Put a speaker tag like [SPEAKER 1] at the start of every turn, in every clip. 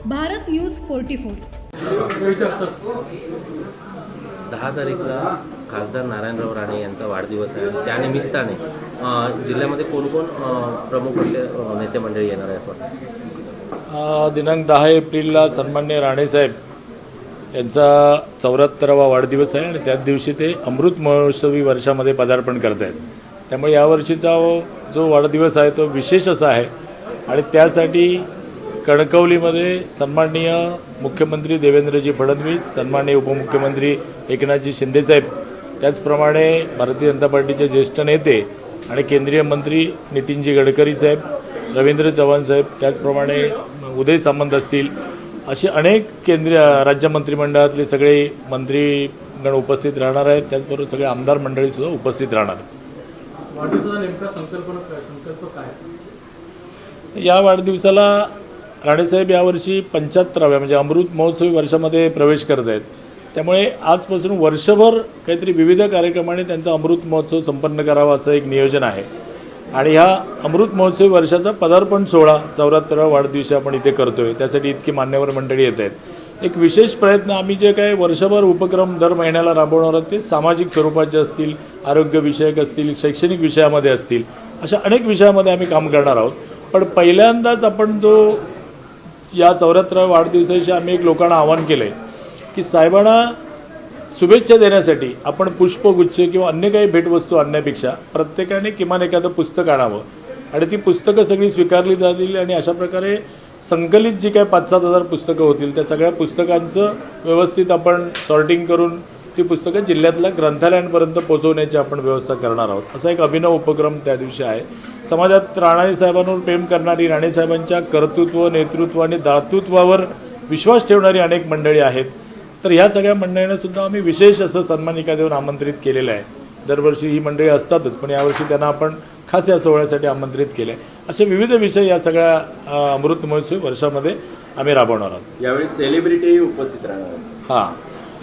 [SPEAKER 1] Bharat news 44।
[SPEAKER 2] 10 तारीखला खासदार नारायणराव राणे यांचा वाढदिवस आहे। त्यानिमित्ताने जिल्ह्यामध्ये कोण प्रमुख असे नेते मंडळी येणार आहे असं वाटतं?
[SPEAKER 3] दिनांक 10 एप्रिलला सन्माननीय राणेसाहेब यांचा 74वा वाढदिवस आहे आणि त्याच दिवशी ते अमृत महोत्सवी वर्षामध्ये पदार्पण करत आहेत। त्यामुळे यावर्षीचा जो वाढदिवस आहे तो विशेष असा आहे आणि त्यासाठी कणकवलीमध्ये सन्माननीय मुख्यमंत्री देवेंद्रजी फडणवीस, सन्माननीय उपमुख्यमंत्री एकनाथजी शिंदेसाहेब, त्याचप्रमाणे भारतीय जनता पार्टीचे ज्येष्ठ नेते आणि केंद्रीय मंत्री नितीनजी गडकरी साहेब, रवींद्र चव्हाण साहेब, त्याचप्रमाणे उदय सामंत असतील, असे अनेक केंद्रीय राज्य मंत्रिमंडळातले सगळे मंत्रीगण उपस्थित राहणार आहेत। त्याचबरोबर सगळे आमदार मंडळीसुद्धा उपस्थित राहणार आहेत।
[SPEAKER 4] वाढदिवसाचा नेमका संकल्प काय?
[SPEAKER 3] या वाढदिवसाला राणेसाहेब यावर्षी 75व्या म्हणजे अमृत महोत्सवी वर्षामध्ये प्रवेश करत आहेत। त्यामुळे आजपासून वर्षभर काहीतरी विविध कार्यक्रमांनी त्यांचा अमृत महोत्सव संपन्न करावा असं एक नियोजन आहे आणि ह्या अमृत महोत्सवी वर्षाचा पदार्पण सोहळा 74व्या वाढदिवशी आपण इथे करतोय। त्यासाठी इतकी मान्यवर मंडळी येत आहेत। एक विशेष प्रयत्न आम्ही जे काही वर्षभर उपक्रम दर महिन्याला राबवणार आहोत ते सामाजिक स्वरूपाचे असतील, आरोग्यविषयक असतील, शैक्षणिक विषयामध्ये असतील, अशा अनेक विषयामध्ये आम्ही काम करणार आहोत। पण पहिल्यांदाच आपण या 74व्या वाढदिवसाशी आम्ही एक लोकांना आवाहन केलं आहे की साहेबांना शुभेच्छा देण्यासाठी आपण पुष्पगुच्छ किंवा अन्य काही भेटवस्तू आणण्यापेक्षा प्रत्येकाने किमान एखादं पुस्तक आणावं आणि ती पुस्तकं सगळी स्वीकारली जातील आणि अशा प्रकारे संकलित जी काही 5-7 हजार पुस्तकं होतील त्या सगळ्या पुस्तकांचं व्यवस्थित आपण सॉर्टिंग करून ती पुस्तकं जिल्ह्यातल्या ग्रंथालयांपर्यंत पोहोचवण्याची आपण व्यवस्था करणार आहोत। असा एक अभिनव उपक्रम त्या दिवशी आहे। समाजात राणेसाहेबांवर प्रेम करणारी, राणेसाहेबांच्या कर्तृत्व, नेतृत्व आणि दातृत्वावर विश्वास ठेवणारी अनेक मंडळी आहेत। तर ह्या सगळ्या मंडळींना सुद्धा आम्ही विशेष असं सन्मानिका देऊन आमंत्रित केलेलं आहे। दरवर्षी ही मंडळी असतातच, पण यावर्षी त्यांना आपण खास या सोहळ्यासाठी आमंत्रित केलं आहे। असे विविध विषय या सगळ्या अमृत महोत्सवी वर्षामध्ये आम्ही राबवणार आहोत।
[SPEAKER 2] यावेळी सेलिब्रिटी उपस्थित राहणार आहेत।
[SPEAKER 3] हां,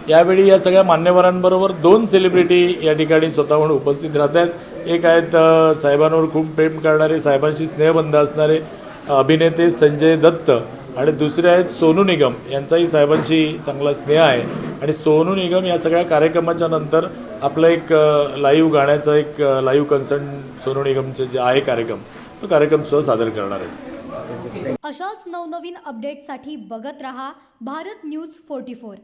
[SPEAKER 3] यावेळी या सगळ्या मान्यवरांबरोबर 2 सेलिब्रिटी या ठिकाणी स्वतःहून उपस्थित राहत आहेत। एक आहेत साहेबांवर खूप प्रेम करणारे, साहेबांशी स्नेहबंध असणारे अभिनेते संजय दत्त आणि दुसरे आहेत सोनू निगम। यांचाही साहेबांशी चांगला स्नेह आहे आणि सोनू निगम या सगळ्या कार्यक्रमाच्या नंतर आपलं एक लाईव्ह गाण्याचं एक लाईव्ह कन्सर्ट सोनू निगमचे जे आहे कार्यक्रम, तो कार्यक्रम सुद्धा सादर करणार आहे।
[SPEAKER 1] अशाच नवनवीन अपडेटसाठी बघत रहा भारत न्यूज 44।